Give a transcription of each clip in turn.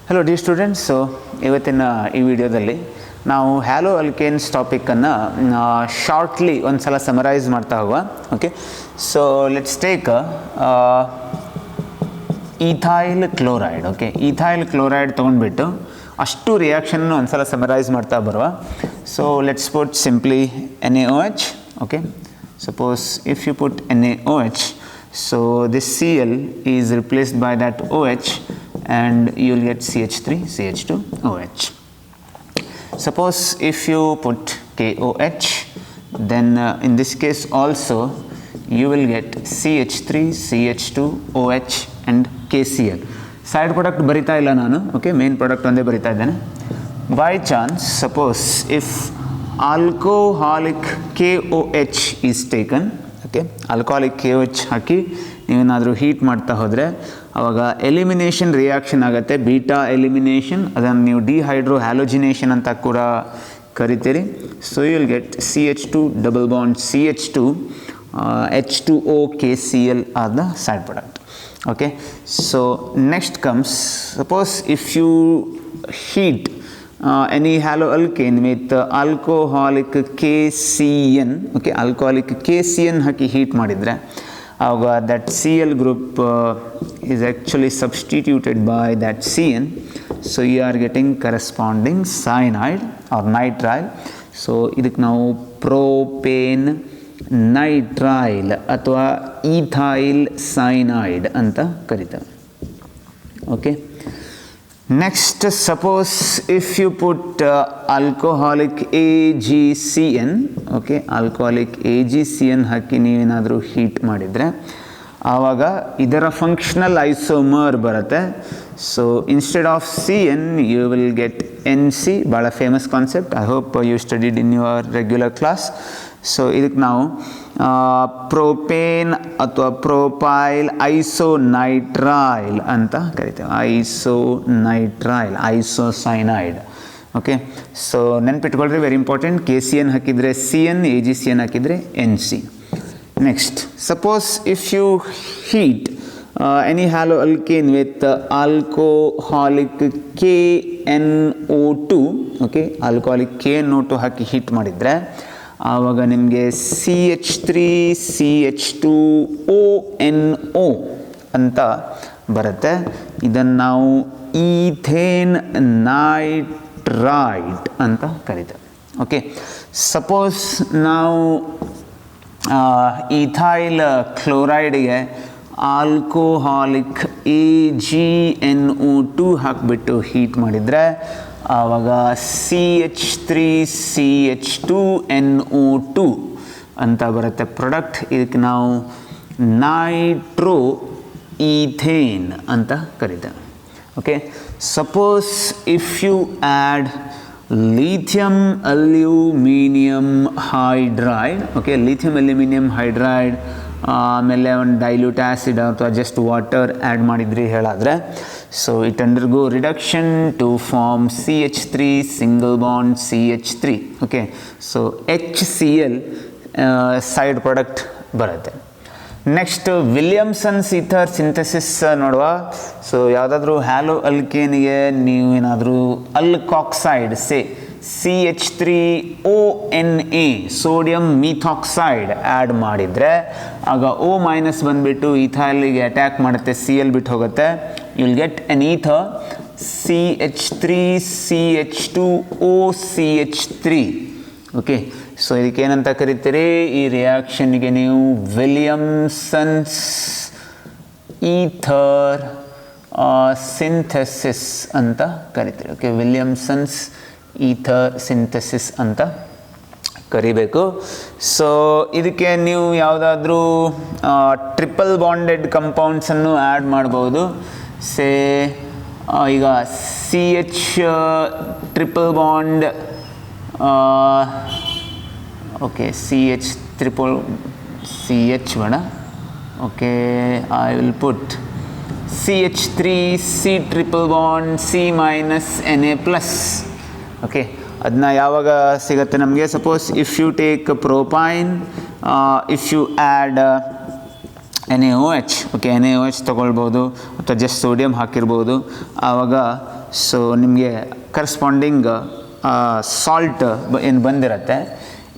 Hello D students. So ಇವತ್ತಿನ ಈ ವಿಡಿಯೋದಲ್ಲಿ ನಾವು ಹ್ಯಾಲೋ ಅಲ್ಕೇನ್ಸ್ ಟಾಪಿಕನ್ನು ಶಾರ್ಟ್ಲಿ ಒಂದು ಸಲ ಸಮರೈಸ್ ಮಾಡ್ತಾ ಹೋಗುವ. Okay, so let's take ethyl chloride. Okay, ethyl chloride ತೊಗೊಂಡ್ಬಿಟ್ಟು ಅಷ್ಟು ರಿಯಾಕ್ಷನ್ನು ಒಂದು ಸಲ ಸಮರೈಸ್ ಮಾಡ್ತಾ ಬರುವ. So let's put simply NaOH. Okay, suppose if you put NaOH, so this Cl is replaced by that OH and you will get CH3CH2OH. Suppose if you put KOH, then in this case also you will get CH3CH2OH and KCl. Side product barita illa nanu. Okay, main product onde barita idane. By chance, suppose if alcoholic KOH is taken, okay, alcoholic KOH ಹಾಕಿ ನೀವೇನಾದರೂ heat ಮಾಡ್ತಾ ಹೋದರೆ ಆವಾಗ elimination reaction ಆಗುತ್ತೆ, beta elimination. ಅದನ್ನು ನೀವು dehydrohalogenation ಅಂತ ಕೂಡ ಕರಿತೀರಿ. So you will get CH2 double bond CH2 H2O KCl are the side product. Okay, so next comes, suppose if you heat any haloalkane with alcoholic KCN. Okay, alcoholic KCN ಹಾಕಿ heat ಮಾಡಿದರೆ ಆವಾಗ that Cl group is actually substituted by that CN, so you are getting corresponding cyanide or nitrile. so ಇದಕ್ಕೆ ನಾವು propane ನೈಟ್ರೈಲ್ ಅಥವಾ ethyl cyanide ಅಂತ ಕರಿತೇವೆ. Okay, next, suppose if you put alcoholic AgCN. okay, alcoholic AgCN ಹಾಕಿ ನೀವೇನಾದರೂ heat ಮಾಡಿದರೆ ಆವಾಗ ಇದರ ಫಂಕ್ಷನಲ್ ಐಸೋಮರ್ ಬರುತ್ತೆ. So instead of CN you will get NC. ಭಾಳ famous concept. I hope you studied in your regular class. So ಇದಕ್ಕೆ ನಾವು propane ಅಥವಾ ಪ್ರೋಪೈಲ್ ಐಸೋನೈಟ್ರೈಲ್ ಅಂತ ಕರಿತೇವೆ. Isonitrile, isocyanide. ಓಕೆ, ಸೊ ನೆನ್ಪಿಟ್ಕೊಳ್ರಿ, ವೆರಿ ಇಂಪಾರ್ಟೆಂಟ್. KCN ಹಾಕಿದರೆ CN, AgCN ಹಾಕಿದರೆ NC. Next, suppose if you heat any haloalkane with alcoholic KNO2. okay, alcoholic KNO2 ಹಾಕಿ heat ಮಾಡಿದರೆ ಆವಾಗ ನಿಮಗೆ CH3CH2ONO ಅಂತ ಬರುತ್ತೆ. ಇದನ್ನು ನಾವು ಈಥೇನ್ ನೈಟ್ರೈಟ್ ಅಂತ ಕರಿತೇವೆ. ಓಕೆ, ಸಪೋಸ್ ನಾವು ಈಥೈಲ್ ಕ್ಲೋರೈಡ್ಗೆ ಆಲ್ಕೋಹಾಲಿಕ್ AgNO2 ಹಾಕಿಬಿಟ್ಟು ಹೀಟ್ ಮಾಡಿದರೆ ಆವಾಗ CH3CH2NO2 ಅಂತ ಬರುತ್ತೆ ಪ್ರಾಡಕ್ಟ್. ಇದಕ್ಕೆ ನಾವು ನೈಟ್ರೋ ಈಥೇನ್ ಅಂತ ಕರಿತೇವೆ. Okay, suppose if you add lithium aluminium hydride. Okay, lithium aluminium hydride ಆಮೇಲೆ ಒಂದು ಡೈಲ್ಯೂಟ್ ಆ್ಯಸಿಡ್ ಅಥವಾ ಜಸ್ಟ್ ವಾಟರ್ ಆ್ಯಡ್ ಮಾಡಿದ್ರಿ ಹೇಳಾದರೆ, so it undergo reduction to form CH3 single bond CH3. Okay, so HCl side product ಬರುತ್ತೆ. Next, Williamson's ether synthesis ನೋಡುವ. So ಯಾವುದಾದ್ರೂ ಹ್ಯಾಲೋ ಅಲ್ಕೇನಿಗೆ ನೀವು ಏನಾದರೂ ಅಲ್ಕಾಕ್ಸೈಡ್ CH3ONA ಸೋಡಿಯಂ ಮೀಥಾಕ್ಸೈಡ್ ಆ್ಯಡ್ ಮಾಡಿದರೆ ಆಗ O ಮೈನಸ್ ಬಂದುಬಿಟ್ಟು ಈಥೈಲಿಗೆ ಅಟ್ಯಾಕ್ ಮಾಡುತ್ತೆ, Cl ಬಿಟ್ಟು ಹೋಗುತ್ತೆ. You will get an ether CH3CH2OCH3. Okay, so ಇದಕ್ಕೆ ಏನಂತ ಕರಿತೀರಿ? ಈ ರಿಯಾಕ್ಷನ್ಗೆ ನೀವು ವಿಲಿಯಮ್ಸನ್ಸ್ ಈಥರ್ ಸಿಂಥೆಸಿಸ್ ಅಂತ ಕರಿತೀರಿ. ಓಕೆ, ವಿಲಿಯಮ್ಸನ್ಸ್ ಈಥರ್ ಸಿಂಥೆಸಿಸ್ ಅಂತ ಕರಿಬೇಕು. ಸೊ ಇದಕ್ಕೆ ನೀವು ಯಾವುದಾದ್ರೂ ಟ್ರಿಪಲ್ ಬಾಂಡೆಡ್ ಕಂಪೌಂಡ್ಸನ್ನು ಆ್ಯಡ್ ಮಾಡ್ಬೋದು. ಸೇ ಈಗ CH triple bond, okay, CH triple CH ಬೇಡ. Okay, I will put CH3C triple bond C minus Na plus. Okay, ಅದನ್ನ ಯಾವಾಗ ಸಿಗುತ್ತೆ ನಮಗೆ? Suppose if you take propyne, if you add NaOH. Okay, NaOH ತೊಗೊಳ್ಬೋದು ಅಥವಾ just sodium ಹಾಕಿರ್ಬೋದು. ಆವಾಗ so ನಿಮಗೆ corresponding salt ಏನು ಬಂದಿರುತ್ತೆ,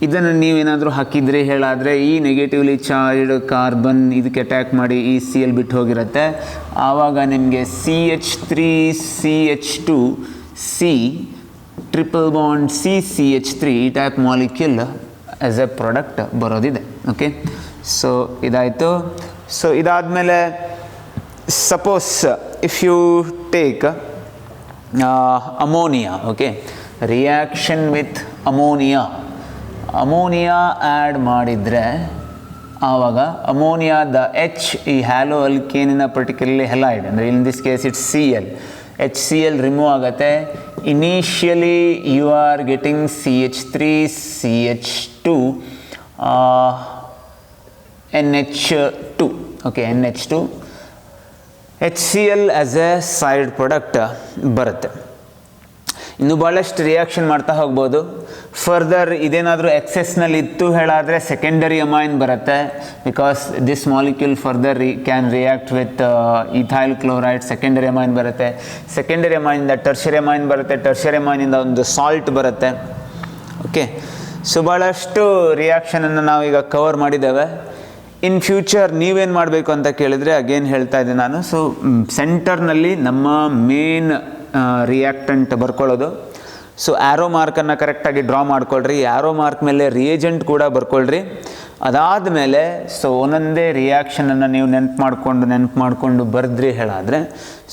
ಇದನ್ನು ನೀವೇನಾದರೂ ಹಾಕಿದರೆ ಹೇಳಾದರೆ ಈ ನೆಗೆಟಿವ್ಲಿ ಚಾರ್ಜ್ಡ್ ಕಾರ್ಬನ್ ಇದಕ್ಕೆ ಅಟ್ಯಾಕ್ ಮಾಡಿ ಈ CL ಬಿಟ್ಟು ಹೋಗಿರುತ್ತೆ. ಆವಾಗ ನಿಮಗೆ CH3CH2C ಟ್ರಿಪಲ್ ಬಾಂಡ್ CCH3 ಈ type molecule as a product ಬರೋದಿದೆ. ಓಕೆ, ಸೊ ಇದಾಯಿತು. ಸೊ ಇದಾದಮೇಲೆ suppose if you take ammonia, okay, reaction with ammonia add ಮಾಡಿದರೆ ಆವಾಗ ಅಮೋನಿಯಾದ ಈ ಹ್ಯಾಲೋ ಅಲ್ಕೇನಿನ ಪರ್ಟಿಕ್ಯುಲರ್ಲಿ ಹೆಲೈಡ್ ಅಂದರೆ in this case it's CL, HCl remove ಆಗುತ್ತೆ. Initially you are getting CH3CH2 NH2, okay, NH2 HCl as a side product ಬರುತ್ತೆ. ಇನ್ನು ಭಾಳಷ್ಟು ರಿಯಾಕ್ಷನ್ ಮಾಡ್ತಾ ಹೋಗ್ಬೋದು. ಫರ್ದರ್ ಇದೇನಾದರೂ ಎಕ್ಸೆಸ್ನಲ್ಲಿ ಇತ್ತು ಹೇಳಾದರೆ ಸೆಕೆಂಡರಿ ಅಮೈನ್ ಬರುತ್ತೆ, because this molecule further can react with ethyl chloride, secondary amine ಬರುತ್ತೆ. Secondary ಅಮೈನಿಂದ tertiary amine ಬರುತ್ತೆ, tertiary ಅಮೈನಿಂದ ಒಂದು ಸಾಲ್ಟ್ ಬರುತ್ತೆ. ಓಕೆ, ಸೊ ಭಾಳಷ್ಟು ರಿಯಾಕ್ಷನನ್ನು ನಾವೀಗ ಕವರ್ ಮಾಡಿದ್ದೇವೆ. ಇನ್ ಫ್ಯೂಚರ್ ನೀವೇನು ಮಾಡಬೇಕು ಅಂತ ಕೇಳಿದರೆ ಅಗೇನ್ ಹೇಳ್ತಾ ಇದ್ದೆ ನಾನು. ಸೊ ಸೆಂಟರ್ನಲ್ಲಿ ನಮ್ಮ ಮೇನ್ ರಿಯಾಕ್ಟೆಂಟ್ ಬರ್ಕೊಳ್ಳೋದು. ಸೊ ಆ್ಯರೋ ಮಾರ್ಕನ್ನು ಕರೆಕ್ಟಾಗಿ ಡ್ರಾ ಮಾಡ್ಕೊಳ್ರಿ. ಆ್ಯರೋ ಮಾರ್ಕ್ ಮೇಲೆ ರಿಯೇಜೆಂಟ್ ಕೂಡ ಬರ್ಕೊಳ್ರಿ. ಅದಾದಮೇಲೆ ಸೊ ಒಂದೊಂದೇ ರಿಯಾಕ್ಷನನ್ನು ನೀವು ನೆನಪು ಮಾಡಿಕೊಂಡು ಬರೆದ್ರಿ ಹೇಳಾದರೆ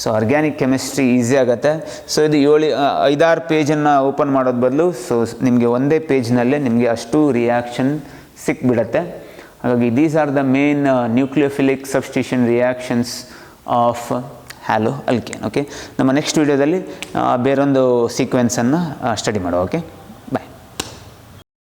ಸೊ ಆರ್ಗ್ಯಾನಿಕ್ ಕೆಮಿಸ್ಟ್ರಿ ಈಸಿ ಆಗುತ್ತೆ. ಸೊ ಇದು 5-6 ಪೇಜನ್ನು ಓಪನ್ ಮಾಡೋದು ಬದಲು ಸೊ ನಿಮಗೆ ಒಂದೇ ಪೇಜ್ನಲ್ಲೇ ನಿಮಗೆ ಅಷ್ಟು ರಿಯಾಕ್ಷನ್ ಸಿಕ್ಬಿಡತ್ತೆ. ಹಾಗಾಗಿ these are the main nucleophilic substitution reactions of hello alkane. Okay, ನಮ್ಮ ನೆಕ್ಸ್ಟ್ ವೀಡಿಯೋದಲ್ಲಿ ಬೇರೊಂದು ಸೀಕ್ವೆನ್ಸನ್ನು ಸ್ಟಡಿ ಮಾಡುವ. ಓಕೆ.